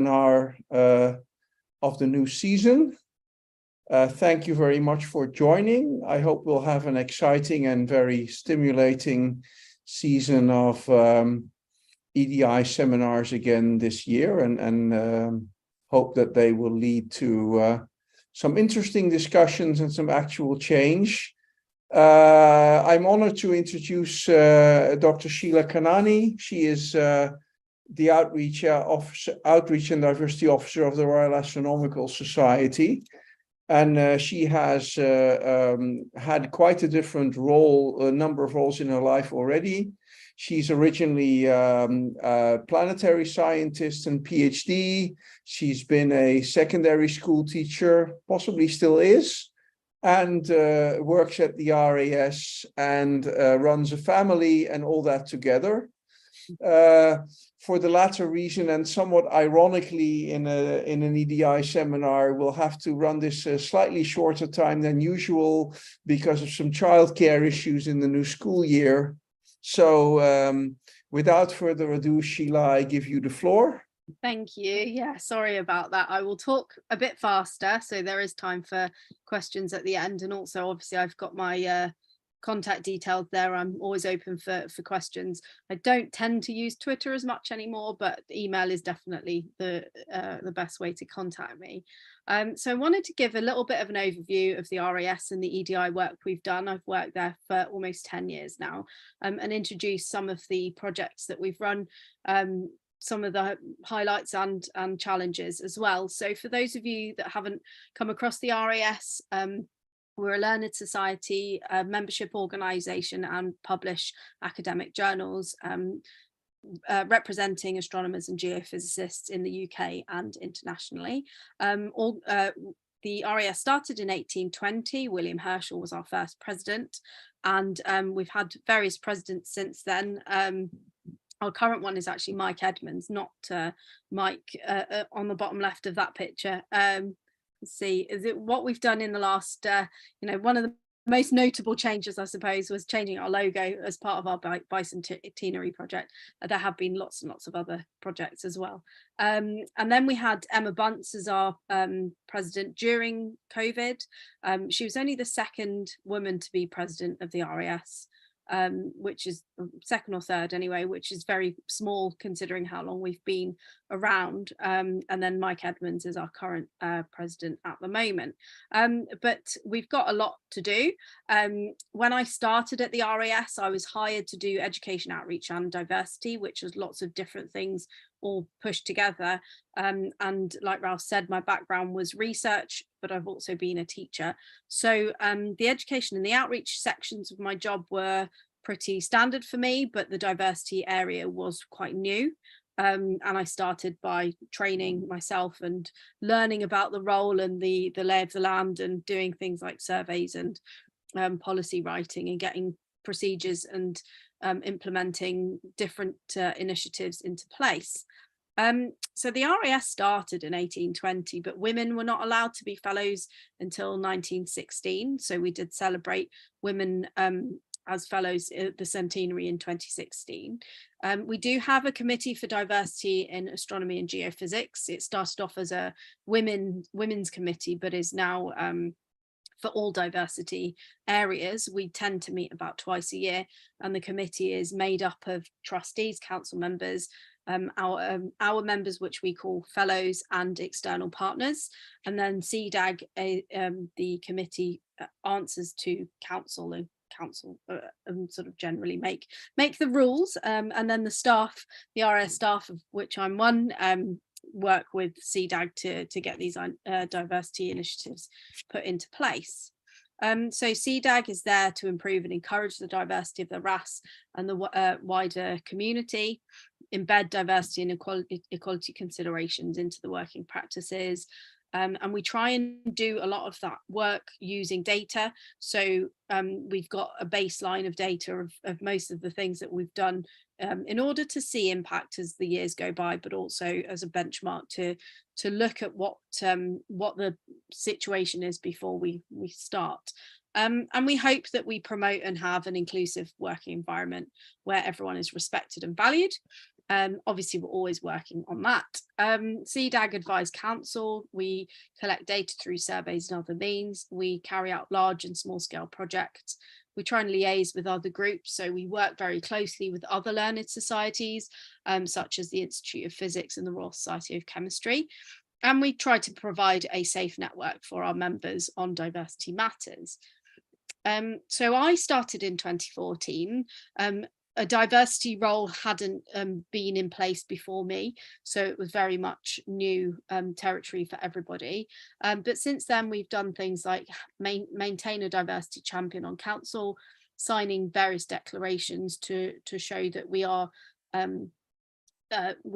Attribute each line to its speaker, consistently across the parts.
Speaker 1: webinar of the new season. Thank you very much for joining. I hope we'll have an exciting and very stimulating season of EDI seminars again this year, and hope that they will lead to some interesting discussions and some actual change. I'm honored to introduce Dr. Sheila Kanani. She is the Outreach and Diversity Officer of the Royal Astronomical Society. And she has had quite a different role, a number of roles in her life already. She's originally a planetary scientist and PhD. She's been a secondary school teacher, possibly still is, and works at the RAS and runs a family and all that together. For the latter reason, and somewhat ironically, in an EDI seminar, we'll have to run this a slightly shorter time than usual because of some childcare issues in the new school year. So without further ado, Sheila, I give you the floor.
Speaker 2: Thank you. Yeah, sorry about that. I will talk a bit faster, so there is time for questions at the end. And also, obviously, I've got my contact details there. I'm always open for questions. I don't tend to use Twitter as much anymore, but email is definitely the best way to contact me. So I wanted to give a little bit of an overview of the RAS and the EDI work we've done. I've worked there for almost 10 years now, and introduce some of the projects that we've run, some of the highlights and challenges as well. So for those of you that haven't come across the RAS, we're a learned society, a membership organisation, and publish academic journals representing astronomers and geophysicists in the UK and internationally. The RAS started in 1820. William Herschel was our first president, and we've had various presidents since then. Our current one is actually Mike Edmonds, not Mike on the bottom left of that picture. Let's see, is it what we've done in the last, one of the most notable changes, I suppose, was changing our logo as part of our bicentenary project. There have been lots and lots of other projects as well. And then we had Emma Bunce as our president during COVID. She was only the second woman to be president of the RAS. Which is second or third anyway, which is very small considering how long we've been around. And then Mike Edmonds is our current president at the moment. But we've got a lot to do. When I started at the RAS, I was hired to do education outreach and diversity, which was lots of different things all pushed together. And like Ralph said, my background was research, but I've also been a teacher. So the education and the outreach sections of my job were pretty standard for me, but the diversity area was quite new. And I started by training myself and learning about the role and the lay of the land, and doing things like surveys and policy writing and getting procedures and implementing different initiatives into place. So the RAS started in 1820, but women were not allowed to be fellows until 1916. So we did celebrate women as fellows at the centenary in 2016. We do have a committee for diversity in astronomy and geophysics. It started off as a women's committee, but is now for all diversity areas. We tend to meet about twice a year, and the committee is made up of trustees, council members, our members, which we call fellows, and external partners. And then CDAG, the committee, answers to council, and sort of generally make the rules. And then the staff, the RAS staff, of which I'm one, work with CDAG to get these diversity initiatives put into place. So CDAG is there to improve and encourage the diversity of the RAS and the wider community, embed diversity and equality considerations into the working practices. And we try and do a lot of that work using data. So we've got a baseline of data of most of the things that we've done in order to see impact as the years go by, but also as a benchmark to look at what the situation is before we start. And we hope that we promote and have an inclusive working environment where everyone is respected and valued. Obviously, we're always working on that. CDAG Advised Council, we collect data through surveys and other means. We carry out large and small scale projects. We try and liaise with other groups. So we work very closely with other learned societies, such as the Institute of Physics and the Royal Society of Chemistry. And we try to provide a safe network for our members on diversity matters. So I started in 2014. A diversity role hadn't been in place before me, so it was very much new territory for everybody. But since then, we've done things like maintain a diversity champion on council, signing various declarations to show that we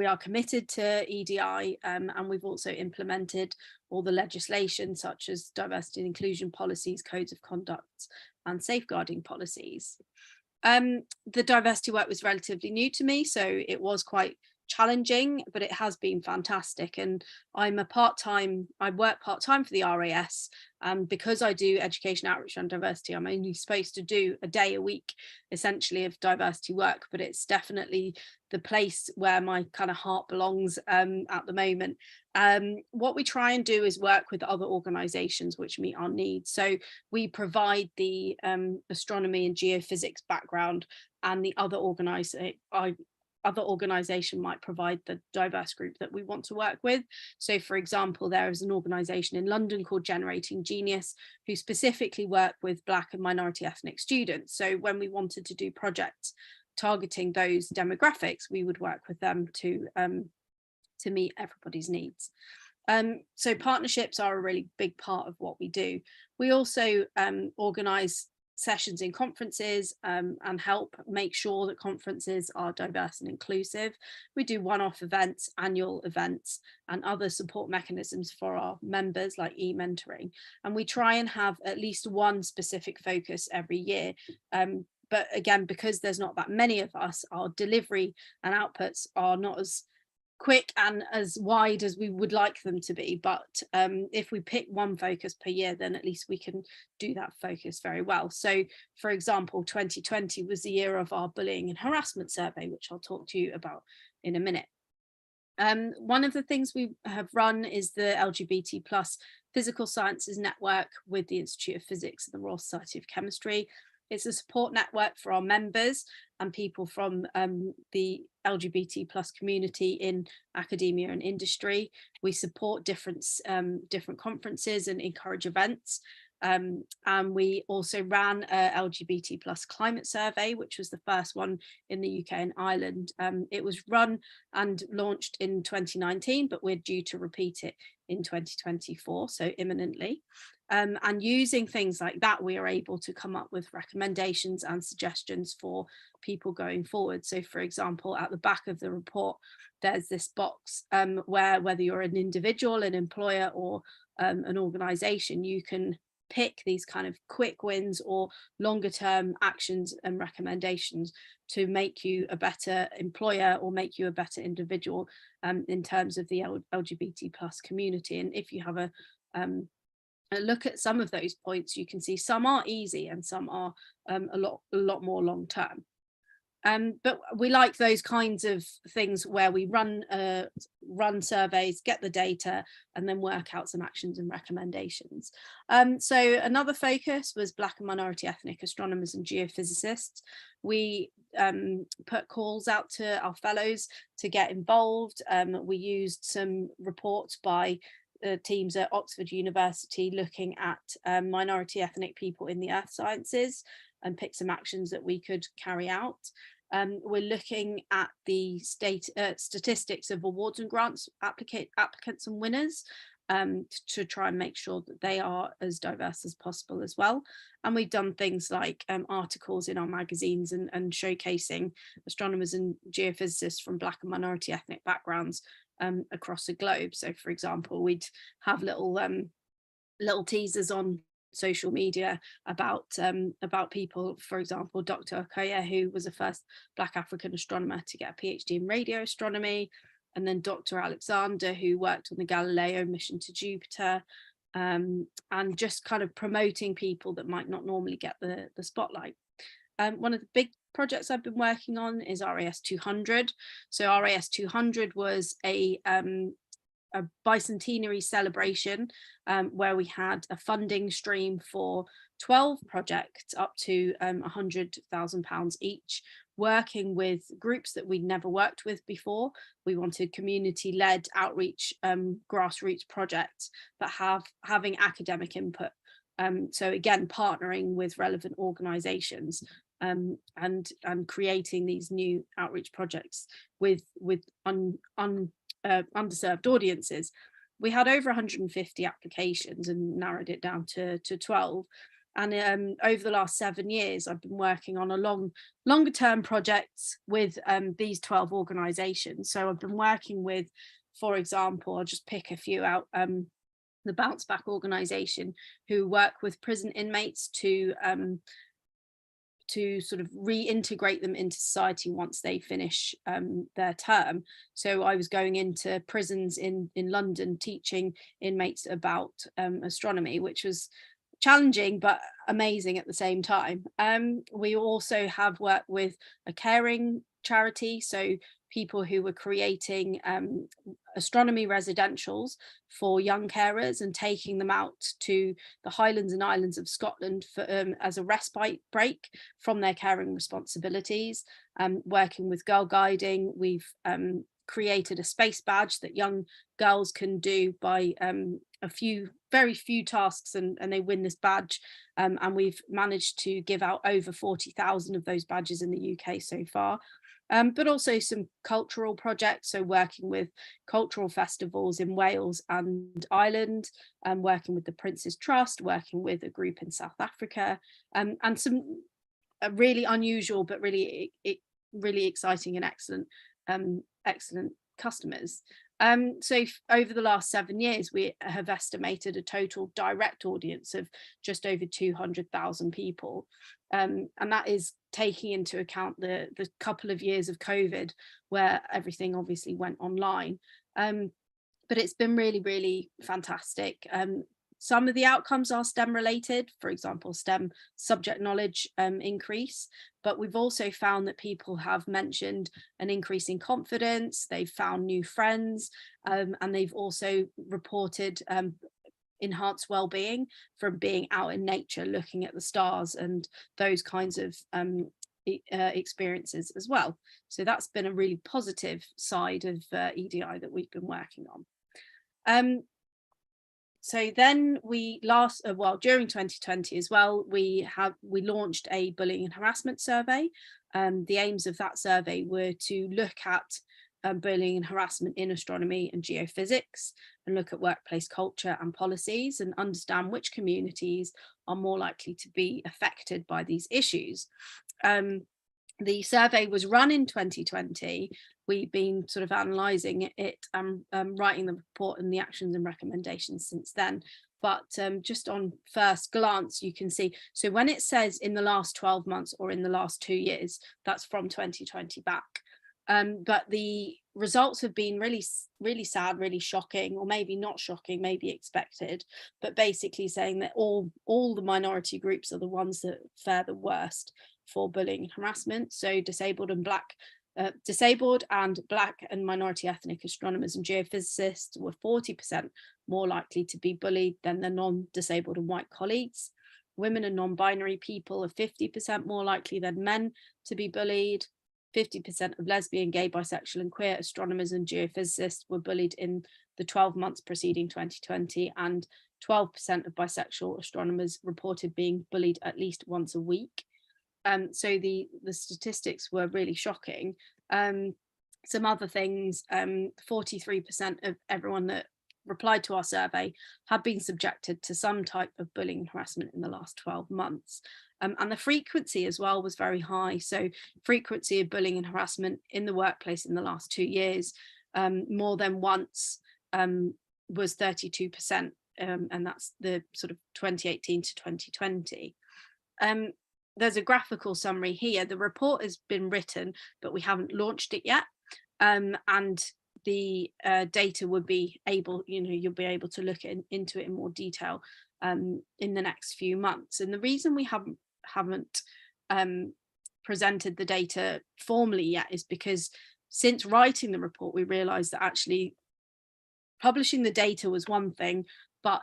Speaker 2: are committed to EDI, and we've also implemented all the legislation such as diversity and inclusion policies, codes of conduct, and safeguarding policies. The diversity work was relatively new to me, so it was quite challenging, but it has been fantastic. And I work part-time for the RAS, and because I do education outreach on diversity, I'm only supposed to do a day a week essentially of diversity work, but it's definitely the place where my kind of heart belongs at the moment. What we try and do is work with other organizations which meet our needs. So we provide the astronomy and geophysics background, and the other organization might provide the diverse group that we want to work with. So for example, there is an organization in London called Generating Genius who specifically work with Black and minority ethnic students. So when we wanted to do projects targeting those demographics, we would work with them to meet everybody's needs. So partnerships are a really big part of what we do. We also organise sessions in conferences and help make sure that conferences are diverse and inclusive. We do one-off events, annual events, and other support mechanisms for our members like e-mentoring. And we try and have at least one specific focus every year. But again, because there's not that many of us, our delivery and outputs are not as quick and as wide as we would like them to be. But if we pick one focus per year, then at least we can do that focus very well. So for example, 2020 was the year of our bullying and harassment survey, which I'll talk to you about in a minute. One of the things we have run is the LGBT plus physical sciences network with the Institute of Physics and the Royal Society of Chemistry. It's a support network for our members and people from the LGBT plus community in academia and industry. We support different conferences and encourage events. And we also ran a LGBT plus climate survey, which was the first one in the UK and Ireland. It was run and launched in 2019, but we're due to repeat it in 2024, so imminently. And using things like that, we are able to come up with recommendations and suggestions for people going forward. So for example, at the back of the report, there's this box where whether you're an individual, an employer, or an organization, you can pick these kind of quick wins or longer term actions and recommendations to make you a better employer or make you a better individual in terms of the LGBT plus community. And if you have a look at some of those points, you can see some are easy and some are a lot more long term. But we like those kinds of things where we run surveys, get the data, and then work out some actions and recommendations. So another focus was Black and minority ethnic astronomers and geophysicists. We put calls out to our fellows to get involved. We used some reports by teams at Oxford University looking at minority ethnic people in the earth sciences and pick some actions that we could carry out. We're looking at the statistics of awards and grants applicants and winners to try and make sure that they are as diverse as possible as well. And we've done things like articles in our magazines and showcasing astronomers and geophysicists from Black and minority ethnic backgrounds across the globe. So for example, we'd have little teasers on social media about people, for example, Dr. Okoye, who was the first Black African astronomer to get a PhD in radio astronomy, and then Dr. Alexander, who worked on the Galileo mission to Jupiter, and just kind of promoting people that might not normally get the spotlight. One of the big projects I've been working on is RAS 200. So RAS 200 was a bicentenary celebration where we had a funding stream for 12 projects up to £100,000 each, working with groups that we'd never worked with before. We wanted community-led outreach grassroots projects, but having academic input. So again, partnering with relevant organisations and creating these new outreach projects with underserved audiences. We had over 150 applications and narrowed it down to 12. And over the last 7 years, I've been working on a longer term projects with these 12 organisations. So I've been working with, for example, I'll just pick a few out, the Bounce Back organisation, who work with prison inmates to sort of reintegrate them into society once they finish their term. So I was going into prisons in London teaching inmates about astronomy, which was challenging but amazing at the same time. We also have worked with a caring charity, so people who were creating astronomy residentials for young carers and taking them out to the Highlands and Islands of Scotland for, as a respite break from their caring responsibilities. Working with Girl Guiding, we've created a space badge that young girls can do by very few tasks, and they win this badge, and we've managed to give out over 40,000 of those badges in the UK so far. But also some cultural projects, so working with cultural festivals in Wales and Ireland, working with the Prince's Trust, working with a group in South Africa, and some really unusual but really exciting and excellent customers. So over the last 7 years, we have estimated a total direct audience of just over 200,000 people. And that is taking into account the couple of years of COVID where everything obviously went online. But it's been really, really fantastic. Some of the outcomes are STEM related, for example, STEM subject knowledge increase, but we've also found that people have mentioned an increase in confidence, they've found new friends, and they've also reported enhanced well-being from being out in nature, looking at the stars and those kinds of experiences as well. So that's been a really positive side of EDI that we've been working on. So then we during 2020 as well, we launched a bullying and harassment survey. The aims of that survey were to look at bullying and harassment in astronomy and geophysics, and look at workplace culture and policies, and understand which communities are more likely to be affected by these issues. The survey was run in 2020. We've been sort of analysing it and writing the report and the actions and recommendations since then. But just on first glance, you can see, so when it says in the last 12 months or in the last 2 years, that's from 2020 back. But the results have been really, really sad, really shocking, or maybe not shocking, maybe expected, but basically saying that all the minority groups are the ones that fare the worst for bullying and harassment. So disabled and black and minority ethnic astronomers and geophysicists were 40% more likely to be bullied than their non-disabled and white colleagues. Women and non-binary people are 50% more likely than men to be bullied. 50% of lesbian, gay, bisexual and queer astronomers and geophysicists were bullied in the 12 months preceding 2020, and 12% of bisexual astronomers reported being bullied at least once a week. So the statistics were really shocking. Some other things, 43% of everyone that replied to our survey had been subjected to some type of bullying and harassment in the last 12 months. And the frequency as well was very high. So frequency of bullying and harassment in the workplace in the last 2 years, more than once, was 32%. And that's the sort of 2018 to 2020. There's a graphical summary here. The report has been written, but we haven't launched it yet. And the data would be able, you'll be able to look into it in more detail in the next few months. And the reason we haven't presented the data formally yet is because since writing the report, we realized that actually publishing the data was one thing, but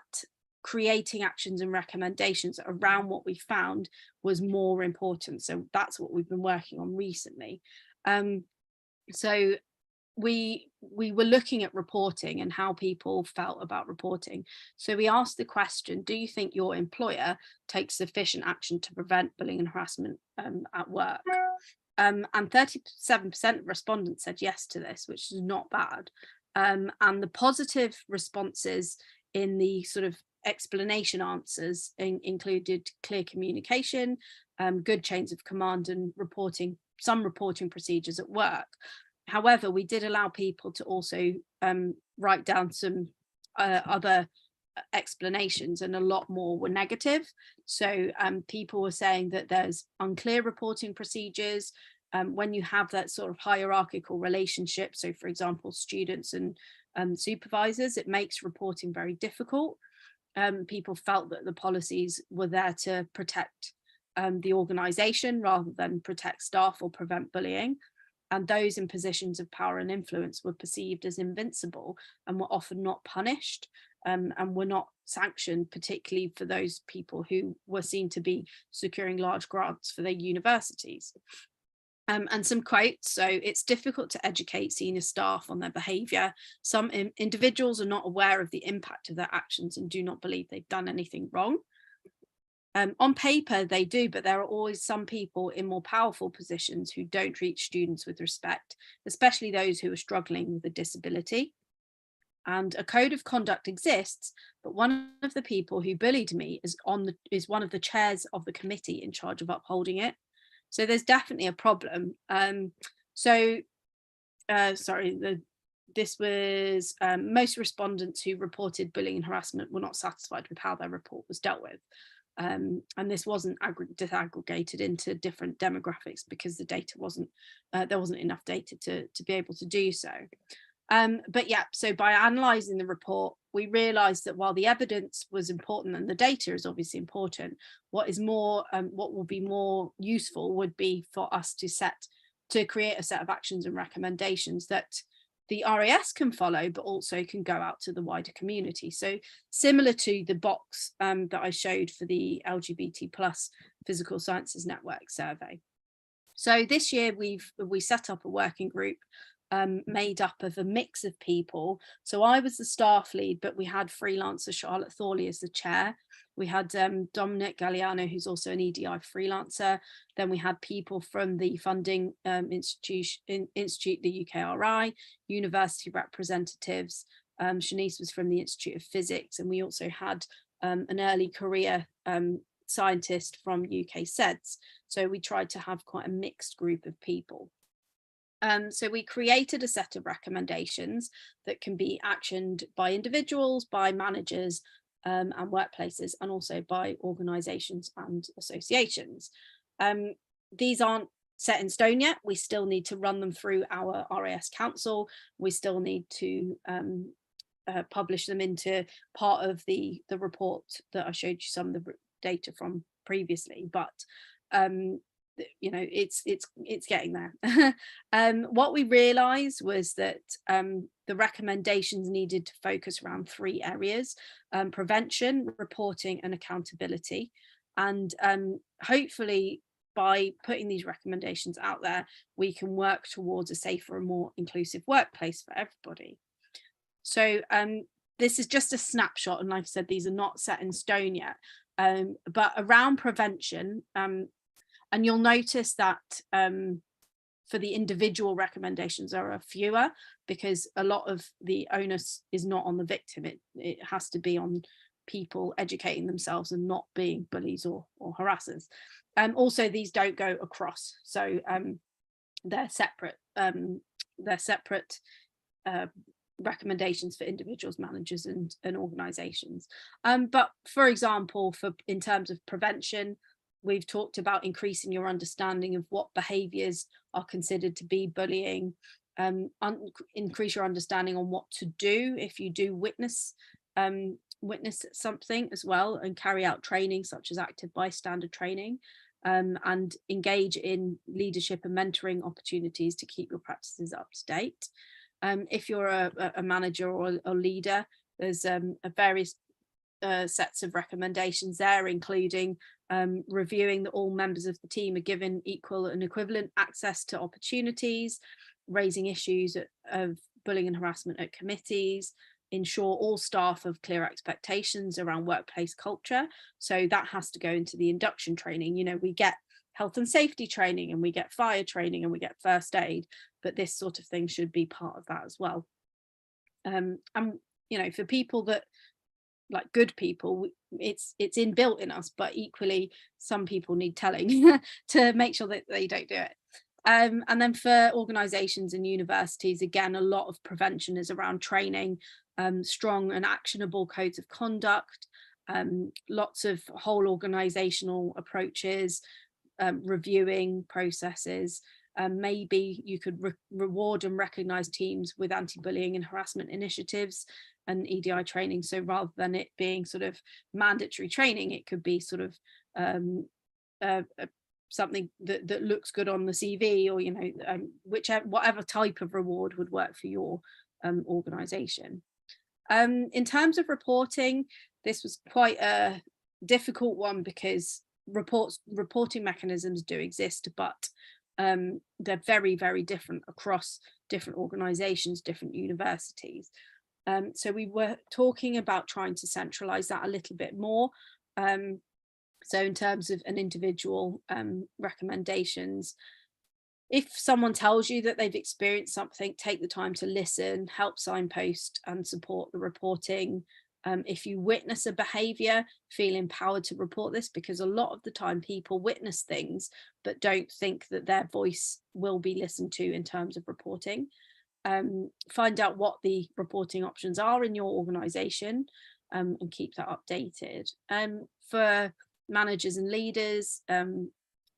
Speaker 2: creating actions and recommendations around what we found was more important. So that's what we've been working on recently. So we were looking at reporting and how people felt about reporting. So we asked the question, do you think your employer takes sufficient action to prevent bullying and harassment at work? And 37% of respondents said yes to this, which is not bad. And the positive responses in the sort of explanation answers included clear communication, good chains of command, and some reporting procedures at work. However, we did allow people to also write down some other explanations, and a lot more were negative. So people were saying that there's unclear reporting procedures when you have that sort of hierarchical relationship. So for example, students and supervisors, it makes reporting very difficult. People felt that the policies were there to protect the organization rather than protect staff or prevent bullying. And those in positions of power and influence were perceived as invincible and were often not punished, and were not sanctioned, particularly for those people who were seen to be securing large grants for their universities. And some quotes. So it's difficult to educate senior staff on their behaviour. Some individuals are not aware of the impact of their actions and do not believe they've done anything wrong. On paper, they do, but there are always some people in more powerful positions who don't treat students with respect, especially those who are struggling with a disability. And a code of conduct exists, but one of the people who bullied me is one of the chairs of the committee in charge of upholding it. So there's definitely a problem. This was most respondents who reported bullying and harassment were not satisfied with how their report was dealt with. And this wasn't disaggregated into different demographics because the data there wasn't enough data to be able to do so. But yeah, so by analysing the report, we realised that while the evidence was important and the data is obviously important, what will be more useful would be for us to create a set of actions and recommendations that the RAS can follow, but also can go out to the wider community. So similar to the box that I showed for the LGBT plus Physical Sciences Network survey. So this year we set up a working group made up of a mix of people. So I was the staff lead, but we had freelancer Charlotte Thorley as the chair. We had Dominic Galliano, who's also an EDI freelancer. Then we had people from the funding institute, the UKRI, university representatives. Shanice was from the Institute of Physics, and we also had an early career scientist from UK SEDS. So we tried to have quite a mixed group of people. So we created a set of recommendations that can be actioned by individuals, by managers and workplaces, and also by organisations and associations. These aren't set in stone yet. We still need to run them through our RAS Council. We still need to publish them into part of the report that I showed you some of the data from previously, but you know, it's getting there. What we realized was that the recommendations needed to focus around 3 areas: prevention, reporting, and accountability. And hopefully by putting these recommendations out there, we can work towards a safer and more inclusive workplace for everybody. So this is just a snapshot, and like I said, these are not set in stone yet, but around prevention, and you'll notice that for the individual recommendations there are fewer, because a lot of the onus is not on the victim. It has to be on people educating themselves and not being bullies or harassers. Also, these don't go across, so they're separate. Recommendations for individuals, managers, and organisations. But for example, in terms of prevention, we've talked about increasing your understanding of what behaviours are considered to be bullying, increase your understanding on what to do if you do witness something as well, and carry out training such as active bystander training. and engage in leadership and mentoring opportunities to keep your practices up to date. If you're a manager or a leader, there's a various sets of recommendations there, including reviewing that all members of the team are given equal and equivalent access to opportunities, raising issues of bullying and harassment at committees, ensure all staff have clear expectations around workplace culture. So that has to go into the induction training. You know, we get health and safety training and we get fire training and we get first aid, but this sort of thing should be part of that as well. And, you know, for people that, like good people, it's inbuilt in us, but equally some people need telling to make sure that they don't do it. And then for organizations and universities, again, a lot of prevention is around training, strong and actionable codes of conduct, lots of whole organizational approaches, reviewing processes. Maybe you could reward and recognize teams with anti-bullying and harassment initiatives and EDI training. So rather than it being sort of mandatory training, it could be sort of something that looks good on the CV, or, you know, whatever type of reward would work for your organization. In terms of reporting, this was quite a difficult one because reporting mechanisms do exist, but they're very, very different across different organizations, different universities. So we were talking about trying to centralize that a little bit more. So in terms of an individual recommendations, if someone tells you that they've experienced something, take the time to listen, help signpost and support the reporting. If you witness a behavior, feel empowered to report this, because a lot of the time people witness things but don't think that their voice will be listened to in terms of reporting. Find out what the reporting options are in your organization, and keep that updated. For managers and leaders,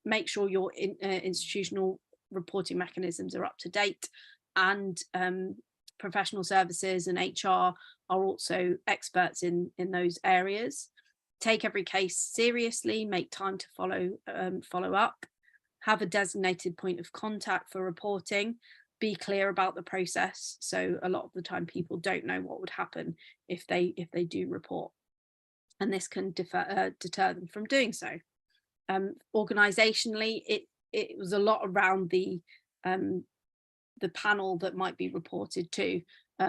Speaker 2: make sure your institutional reporting mechanisms are up to date, and professional services and HR are also experts in those areas. Take every case seriously, make time to follow up, have a designated point of contact for reporting, be clear about the process. So a lot of the time people don't know what would happen if they do report, and this can deter them from doing so. Organizationally, it was a lot around the panel that might be reported to.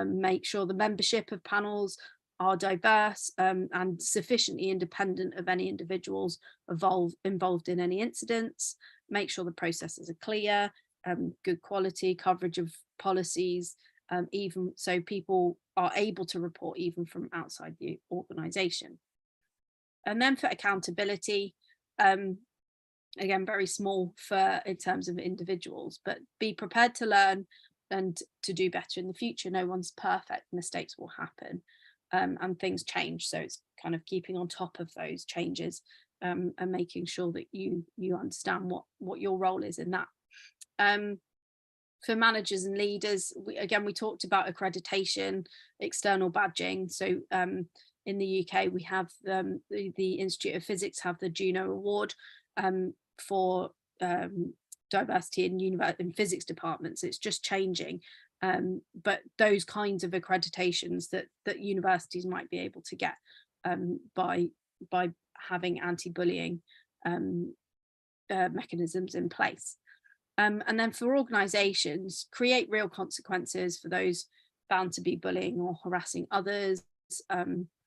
Speaker 2: Make sure the membership of panels are diverse and sufficiently independent of any individuals involved in any incidents. Make sure the processes are clear, good quality coverage of policies, even so people are able to report even from outside the organization. And then for accountability, again, very small in terms of individuals, but be prepared to learn and to do better in the future. No one's perfect, mistakes will happen, and things change. So it's kind of keeping on top of those changes, and making sure that you understand what your role is in that. For managers and leaders, we talked about accreditation, external badging. So in the UK, we have the Institute of Physics have the Juno Award for diversity in physics departments. It's just changing, but those kinds of accreditations that universities might be able to get by having anti-bullying mechanisms in place. And then for organizations, create real consequences for those found to be bullying or harassing others.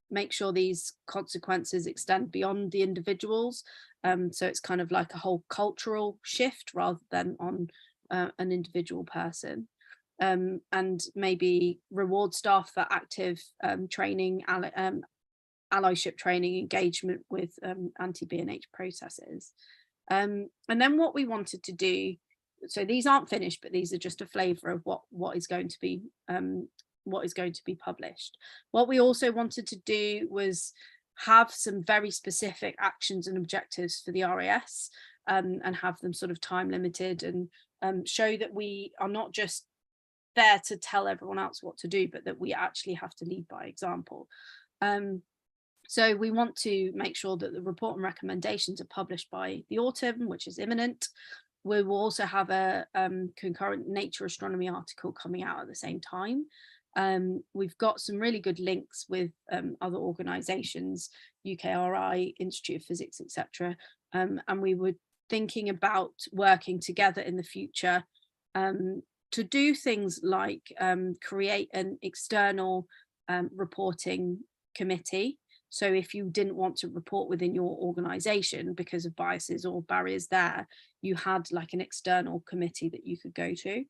Speaker 2: Make sure these consequences extend beyond the individuals. So it's kind of like a whole cultural shift rather than on an individual person. And maybe reward staff for active training, allyship training, engagement with anti-B&H processes. And then what we wanted to do, so these aren't finished, but these are just a flavour of what is going to be published. What we also wanted to do was have some very specific actions and objectives for the RAS, and have them sort of time limited, and show that we are not just there to tell everyone else what to do, but that we actually have to lead by example. So we want to make sure that the report and recommendations are published by the autumn, which is imminent. We will also have a concurrent Nature Astronomy article coming out at the same time. We've got some really good links with other organisations, UKRI, Institute of Physics, etc. And we were thinking about working together in the future to do things like create an external reporting committee. So if you didn't want to report within your organisation because of biases or barriers there, you had like an external committee that you could go to.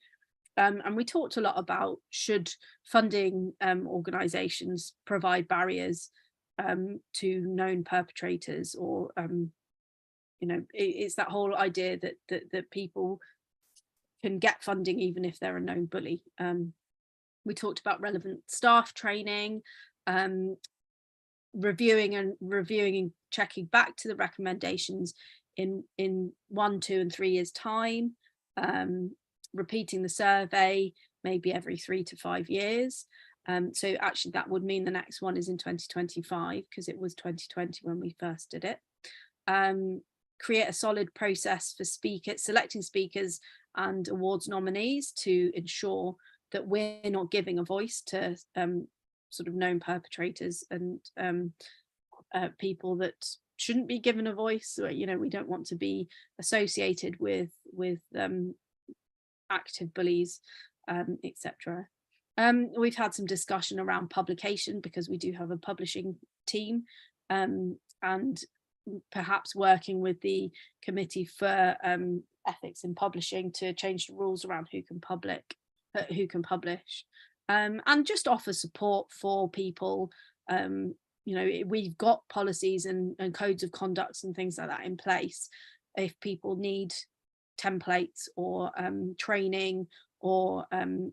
Speaker 2: And we talked a lot about should funding organisations provide barriers to known perpetrators, or you know, it's that whole idea that people can get funding even if they're a known bully. We talked about relevant staff training, reviewing and checking back to the recommendations in 1, 2 and 3 years time, repeating the survey maybe every 3 to 5 years. So actually that would mean the next one is in 2025 because it was 2020 when we first did it. Create a solid process for selecting speakers and awards nominees to ensure that we're not giving a voice to sort of known perpetrators and people that shouldn't be given a voice. Or, you know, we don't want to be associated with active bullies, etc. We've had some discussion around publication because we do have a publishing team, and perhaps working with the committee for ethics in publishing to change the rules around who can publish, and just offer support for people. You know, we've got policies and codes of conduct and things like that in place. If people need templates or training or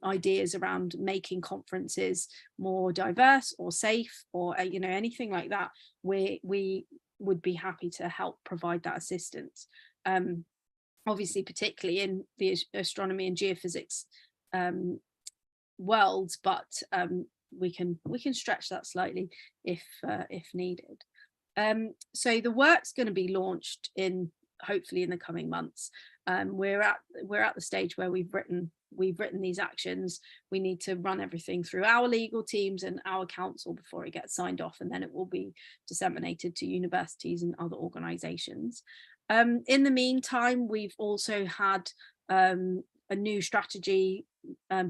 Speaker 2: ideas around making conferences more diverse or safe, or you know, anything like that, we would be happy to help provide that assistance. Obviously, particularly in the astronomy and geophysics worlds, but we can stretch that slightly if needed. So the work's going to be launched hopefully in the coming months. We're at the stage where we've written these actions. We need to run everything through our legal teams and our council before it gets signed off, and then it will be disseminated to universities and other organisations. In the meantime, we've also had a new strategy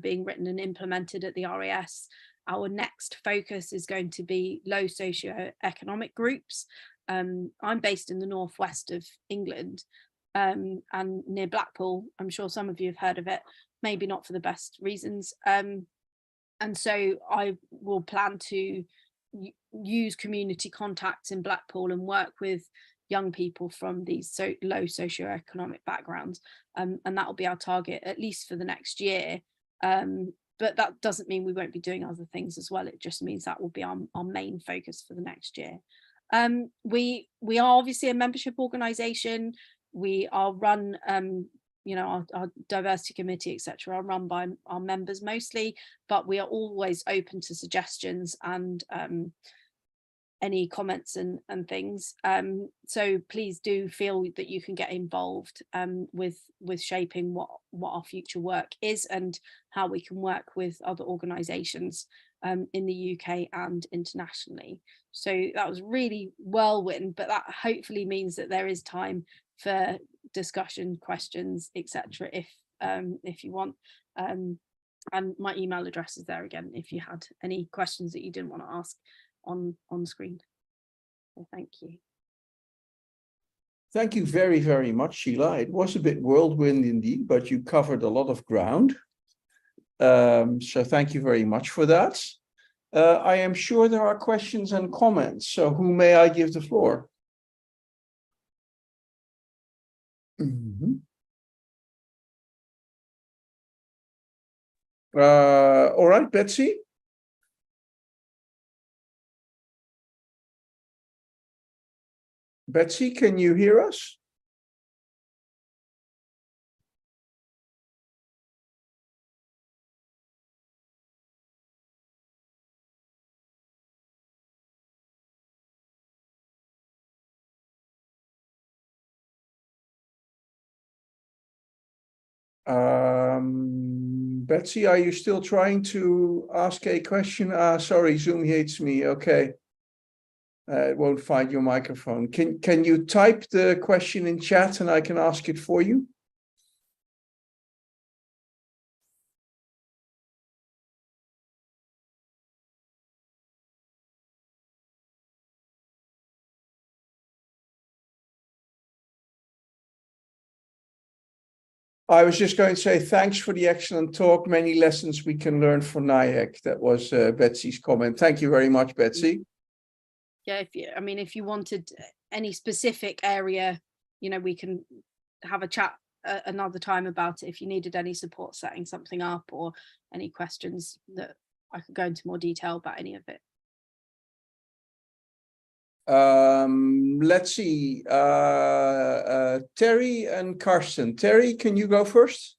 Speaker 2: being written and implemented at the RAS. Our next focus is going to be low socioeconomic groups. I'm based in the northwest of England, and near Blackpool. I'm sure some of you have heard of it, maybe not for the best reasons. And so I will plan to use community contacts in Blackpool and work with young people from these low socioeconomic backgrounds, and that will be our target at least for the next year. But that doesn't mean we won't be doing other things as well. It just means that will be our main focus for the next year. We are obviously a membership organisation. We are run, you know, our diversity committee, etc., are run by our members mostly, but we are always open to suggestions and any comments and things. So please do feel that you can get involved with shaping what our future work is and how we can work with other organisations in the UK and internationally. So that was really whirlwind, but that hopefully means that there is time for discussion, questions, etc. if you want. And my email address is there again if you had any questions that you didn't want to ask on screen. So thank you.
Speaker 1: Thank you very, very much, Sheila. It was a bit whirlwind indeed, but you covered a lot of ground. So thank you very much for that. I am sure there are questions and comments. So who may I give the floor? All right, Betsy. Betsy, can you hear us? Betsy, are you still trying to ask a question? Sorry, Zoom hates me. Okay. It won't find your microphone. Can you type the question in chat and I can ask it for you? I was just going to say thanks for the excellent talk. Many lessons we can learn from NAEIC. That was Betsy's comment. Thank you very much, Betsy.
Speaker 2: Yeah, if you wanted any specific area, we can have a chat another time about it if you needed any support setting something up or any questions that I could go into more detail about any of it.
Speaker 1: Let's see, Terry and Karsten. Terry, can you go first?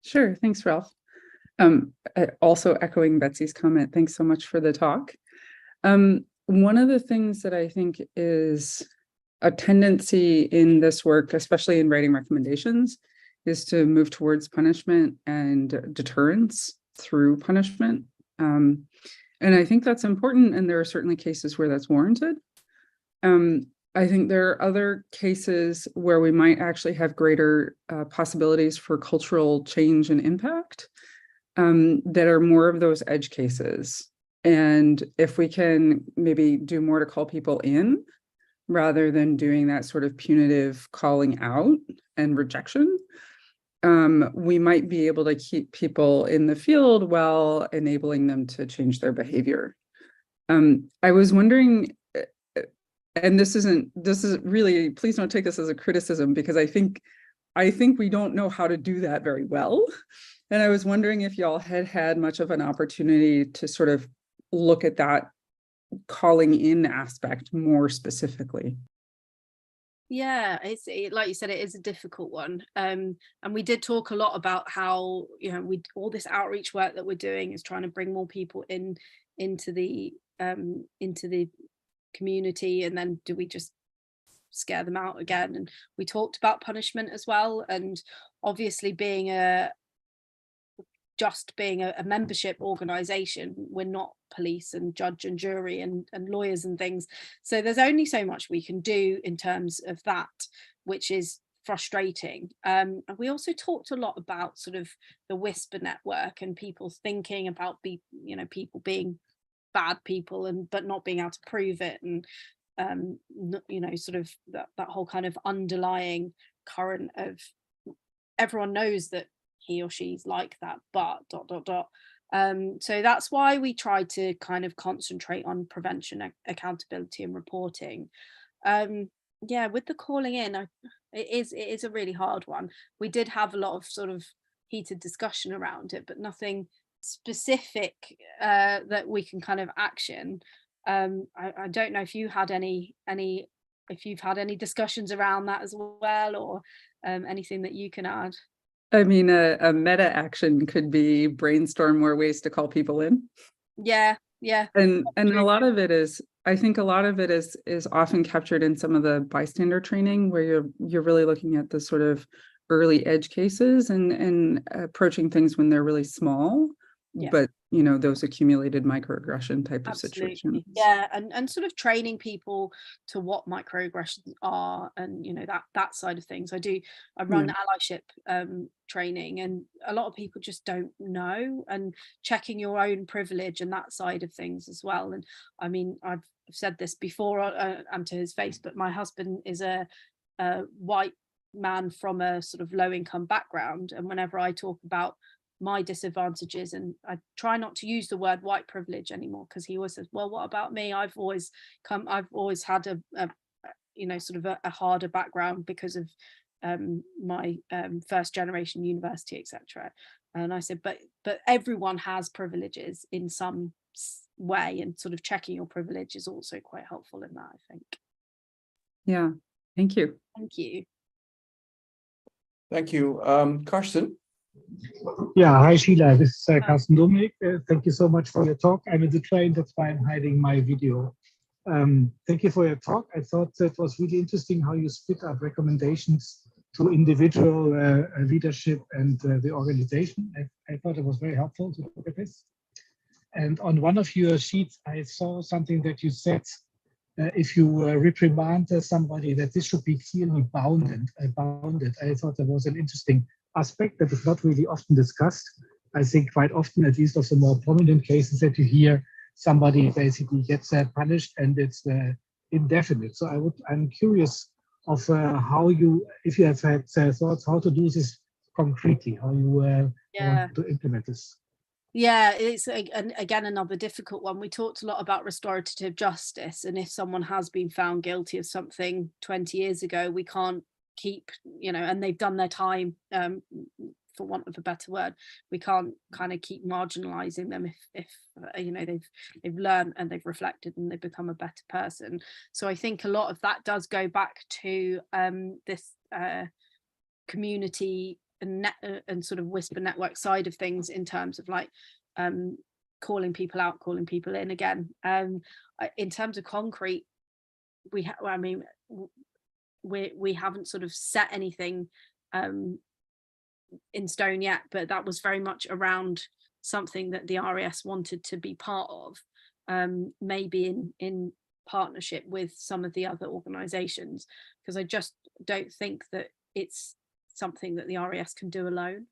Speaker 3: Sure, thanks, Ralph. Also echoing Betsy's comment, thanks so much for the talk. One of the things that I think is a tendency in this work, especially in writing recommendations, is to move towards punishment and deterrence through punishment. And I think that's important, and there are certainly cases where that's warranted. I think there are other cases where we might actually have greater possibilities for cultural change and impact that are more of those edge cases. And if we can maybe do more to call people in, rather than doing that sort of punitive calling out and rejection, we might be able to keep people in the field while enabling them to change their behavior. I was wondering, and this is really, please don't take this as a criticism, because I think we don't know how to do that very well. And I was wondering if y'all had much of an opportunity to sort of look at that calling in aspect more specifically.
Speaker 2: Yeah, it's like you said, it is a difficult one. And we did talk a lot about how, all this outreach work that we're doing is trying to bring more people into the community, and then do we just scare them out again? And we talked about punishment as well, and obviously being a membership organization, we're not police and judge and jury and lawyers and things, so there's only so much we can do in terms of that, which is frustrating. And we also talked a lot about sort of the whisper network and people thinking about people being bad people but not being able to prove it, and sort of that whole kind of underlying current of everyone knows that he or she's like that, but ... So that's why we try to kind of concentrate on prevention, accountability and reporting. Yeah, with the calling in, it is a really hard one. We did have a lot of sort of heated discussion around it, but nothing specific that we can kind of action. I don't know if you had if you've had any discussions around that as well, or anything that you can add.
Speaker 3: I mean, a meta action could be brainstorm more ways to call people in.
Speaker 2: Yeah.
Speaker 3: And a lot of it is, I think a lot of it is often captured in some of the bystander training, where you're really looking at the sort of early edge cases and approaching things when they're really small. Yeah. But those accumulated microaggression type of situations.
Speaker 2: Yeah, and sort of training people to what microaggressions are, and that side of things. I run allyship training, and a lot of people just don't know, and checking your own privilege and that side of things as well. And I mean, I've said this before and to his face, but my husband is a white man from a sort of low income background, and whenever I talk about my disadvantages, and I try not to use the word white privilege anymore, because he always says, well, what about me? I've always had a sort of a harder background because of my first generation university, etc. And I said, but everyone has privileges in some way, and sort of checking your privilege is also quite helpful in that, I think.
Speaker 3: Yeah, thank you.
Speaker 1: Thank you. Karsten?
Speaker 4: Yeah, hi Sheila, this is Karsten Dominic. Thank you so much for your talk. I'm in the train, that's why I'm hiding my video. Thank you for your talk. I thought that was really interesting how you split up recommendations to individual leadership and the organization. I thought it was very helpful to look at this. And on one of your sheets, I saw something that you said, if you reprimand somebody, that this should be clearly bounded. I thought that was an interesting aspect that is not really often discussed. I think quite often, at least of the more prominent cases that you hear, somebody basically gets punished and it's indefinite. So I'm curious of how you, if you have had thoughts how to do this concretely, how you want to implement this.
Speaker 2: Yeah, it's again another difficult one. We talked a lot about restorative justice, and if someone has been found guilty of something 20 years ago, we can't keep, and they've done their time, for want of a better word, we can't kind of keep marginalizing them if they've learned and they've reflected and they've become a better person. So I think a lot of that does go back to this community and sort of whisper network side of things, in terms of like calling people out, calling people in again. In terms of concrete, we haven't sort of set anything in stone yet, but that was very much around something that the RAS wanted to be part of, maybe in partnership with some of the other organizations, because I just don't think that it's something that the RAS can do alone.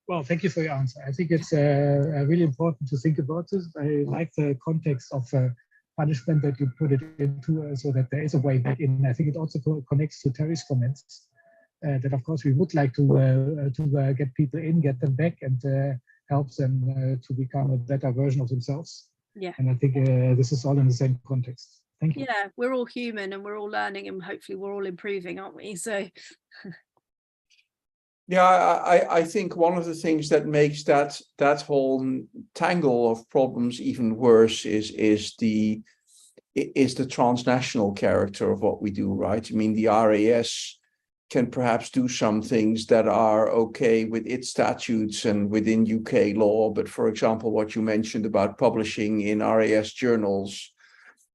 Speaker 4: Well, thank you for your answer. I think it's really important to think about this. I like the context of punishment that you put it into, so that there is a way back in. I think it also connects to Terry's comments that, of course, we would like to get people in, get them back, and help them to become a better version of themselves.
Speaker 2: Yeah.
Speaker 4: And I think this is all in the same context. Thank you.
Speaker 2: Yeah, we're all human and we're all learning, and hopefully we're all improving, aren't we? So
Speaker 1: yeah, I think one of the things that makes that whole tangle of problems even worse is the transnational character of what we do, right? I mean, the RAS can perhaps do some things that are okay with its statutes and within UK law, but for example, what you mentioned about publishing in RAS journals,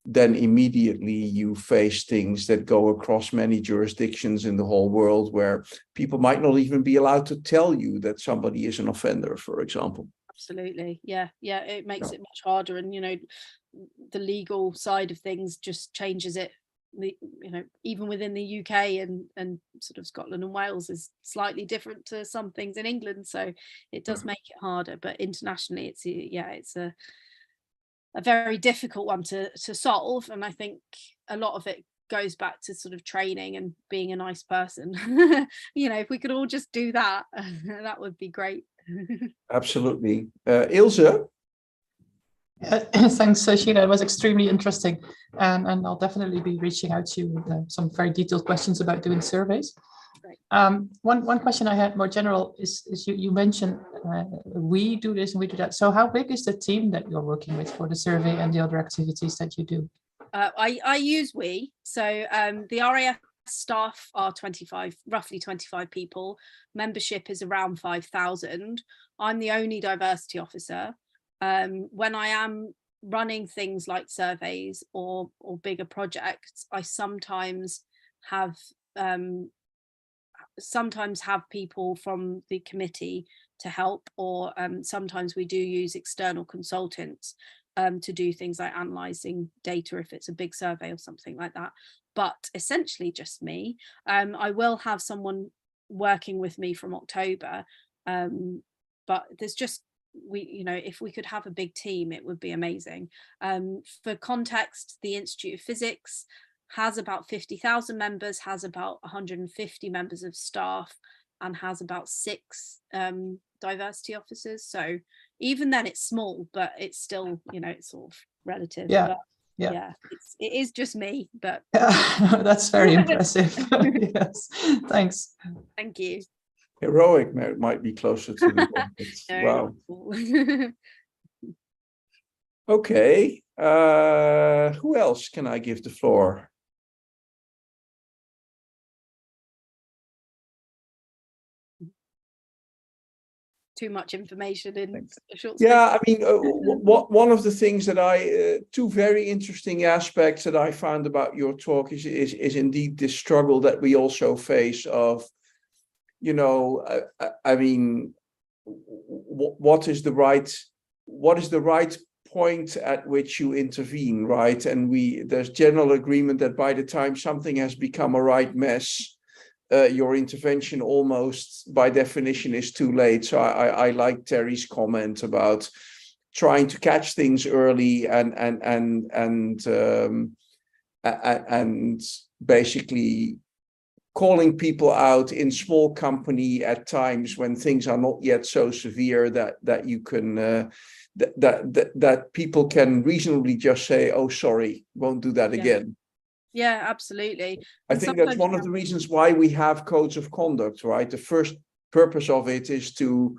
Speaker 1: then immediately you face things that go across many jurisdictions in the whole world, where people might not even be allowed to tell you that somebody is an offender, for example.
Speaker 2: Absolutely. Yeah. It makes it much harder, and the legal side of things just changes it. Even within the UK and sort of Scotland and Wales is slightly different to some things in England, so it does make it harder. But internationally, it's a very difficult one to solve, and I think a lot of it goes back to sort of training and being a nice person. If we could all just do that, that would be great.
Speaker 1: Absolutely. Ilse?
Speaker 5: Thanks, Sheila. It was extremely interesting, and I'll definitely be reaching out to you with some very detailed questions about doing surveys. One question I had more general is you mentioned we do this and we do that. So how big is the team that you're working with for the survey and the other activities that you do?
Speaker 2: I use we. So the RAF staff are roughly 25 people. Membership is around 5,000. I'm the only diversity officer. When I am running things like surveys or bigger projects, I sometimes have people from the committee to help, or sometimes we do use external consultants to do things like analysing data if it's a big survey or something like that. But essentially just me. I will have someone working with me from October, but there's just if we could have a big team, it would be amazing. For context, the Institute of Physics has about 50,000 members, has about 150 members of staff, and has about 6 diversity officers. So even then it's small, but it's still, it's sort of relative.
Speaker 5: Yeah.
Speaker 2: But yeah, it is just me, but
Speaker 5: that's very impressive. Yes, thanks.
Speaker 2: Thank you.
Speaker 1: Heroic might be closer to the wow. Okay, who else can I give the floor?
Speaker 2: too much information in a short space.
Speaker 1: Yeah, I mean, one of the things that two very interesting aspects that I found about your talk is indeed this struggle that we also face of, I mean, what is the right point at which you intervene, right? And there's general agreement that by the time something has become a right mess, your intervention almost by definition is too late. So I like Terry's comment about trying to catch things early and basically calling people out in small company at times when things are not yet so severe that you can that people can reasonably just say, oh, sorry, won't do that again.
Speaker 2: Yeah, absolutely.
Speaker 1: I think that's one of the reasons why we have codes of conduct, right? The first purpose of it is to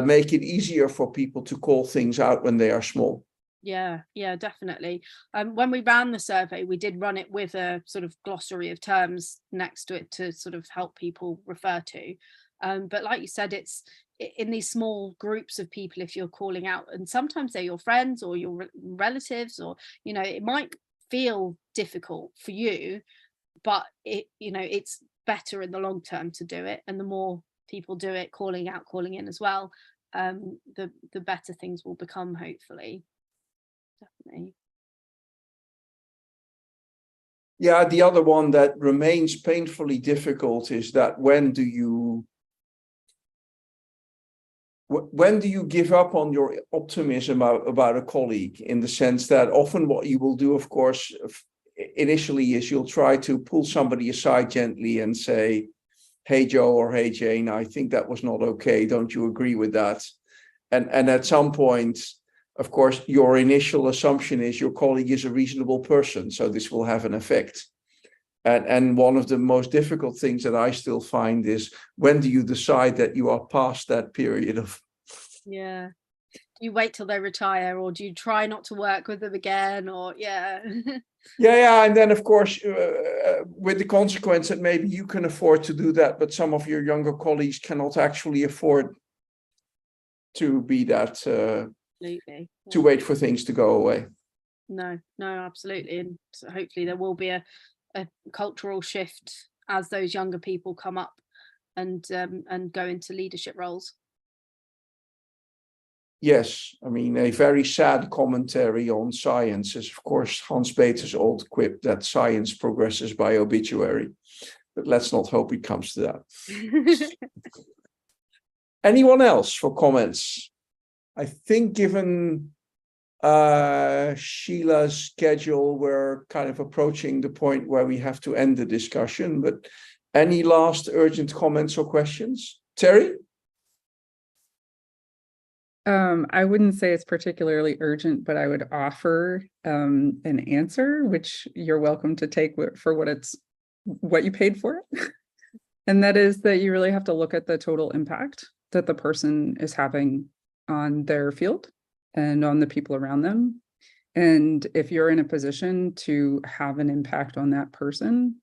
Speaker 1: make it easier for people to call things out when they are small.
Speaker 2: Yeah, definitely. When we ran the survey, we did run it with a sort of glossary of terms next to it to sort of help people refer to. But like you said, it's in these small groups of people, if you're calling out, and sometimes they're your friends or your relatives, or, it might feel difficult for you, but it's better in the long term to do it, and the more people do it, calling out, calling in as well, the better things will become, hopefully. Definitely.
Speaker 1: Yeah, the other one that remains painfully difficult is that when do you give up on your optimism about a colleague, in the sense that often what you will do, of course, initially is you'll try to pull somebody aside gently and say, hey, Joe, or hey, Jane, I think that was not okay. Don't you agree with that? And at some point, of course, your initial assumption is your colleague is a reasonable person, so this will have an effect. And one of the most difficult things that I still find is, when do you decide that you are past that period of...
Speaker 2: Yeah. Do you wait till they retire, or do you try not to work with them again? Or yeah.
Speaker 1: And then, of course, with the consequence that maybe you can afford to do that, but some of your younger colleagues cannot actually afford to be that,
Speaker 2: Absolutely.
Speaker 1: to wait for things to go away.
Speaker 2: No, absolutely. And so hopefully there will be a cultural shift as those younger people come up and go into leadership roles.
Speaker 1: Yes, I mean, a very sad commentary on science is, of course, Hans Bether's old quip that science progresses by obituary. But let's not hope it comes to that. Anyone else for comments? I think given Sheila's schedule, we're kind of approaching the point where we have to end the discussion, but any last urgent comments or questions? Terry?
Speaker 3: I wouldn't say it's particularly urgent, but I would offer an answer, which you're welcome to take for what you paid for it. And that is that you really have to look at the total impact that the person is having on their field and on the people around them. And if you're in a position to have an impact on that person,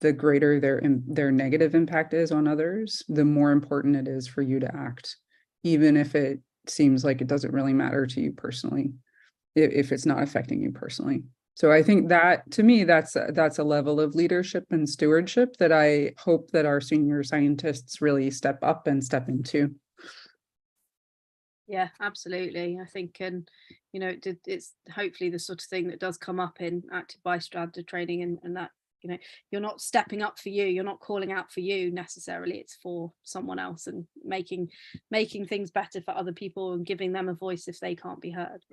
Speaker 3: the greater their negative impact is on others, the more important it is for you to act, even if it seems like it doesn't really matter to you personally, if it's not affecting you personally. So I think that, to me, that's a level of leadership and stewardship that I hope that our senior scientists really step up and step into.
Speaker 2: Yeah, absolutely. I think, and it's hopefully the sort of thing that does come up in active bystander training, and that you're not stepping up for you, you're not calling out for you necessarily, it's for someone else, and making things better for other people and giving them a voice if they can't be heard.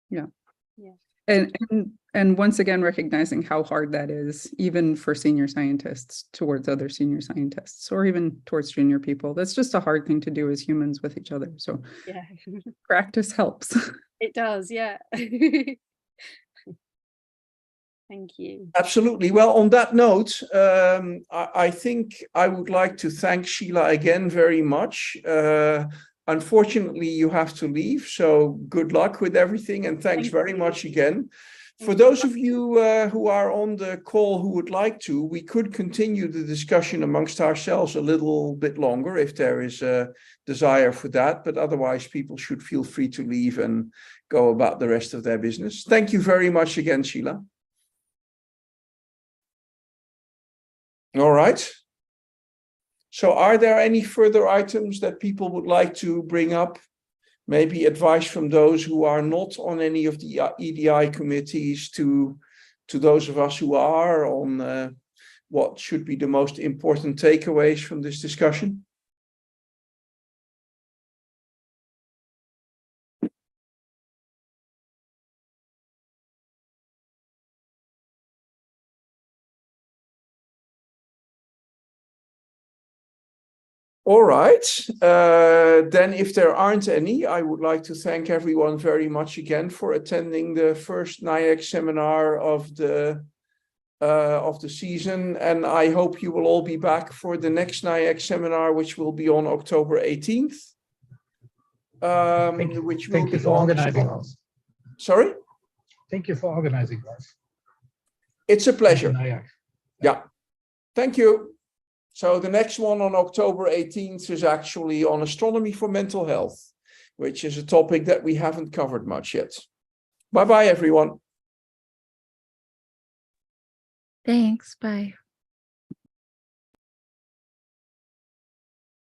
Speaker 3: Yeah. And once again, recognizing how hard that is, even for senior scientists towards other senior scientists, or even towards junior people. That's just a hard thing to do as humans with each other. So
Speaker 2: yeah,
Speaker 3: practice helps.
Speaker 2: It does, yeah. Thank you.
Speaker 1: Absolutely. Well, on that note, I think I would like to thank Sheila again very much. Unfortunately, you have to leave, so good luck with everything, and thanks very much again. For those of you who are on the call who would like to, we could continue the discussion amongst ourselves a little bit longer if there is a desire for that, but otherwise people should feel free to leave and go about the rest of their business. Thank you very much again, Sheila. All right. So are there any further items that people would like to bring up? Maybe advice from those who are not on any of the EDI committees to those of us who are on what should be the most important takeaways from this discussion? All right, then if there aren't any, I would like to thank everyone very much again for attending the first NAEIC seminar of the season, and I hope you will all be back for the next NAEIC seminar, which will be on October 18th.
Speaker 4: Thank you for organizing us.
Speaker 1: Sorry?
Speaker 4: Thank you for organizing us.
Speaker 1: It's a pleasure.
Speaker 4: Yeah.
Speaker 1: Thank you. So the next one on October 18th is actually on astronomy for mental health, which is a topic that we haven't covered much yet. Bye-bye, everyone.
Speaker 6: Thanks. Bye.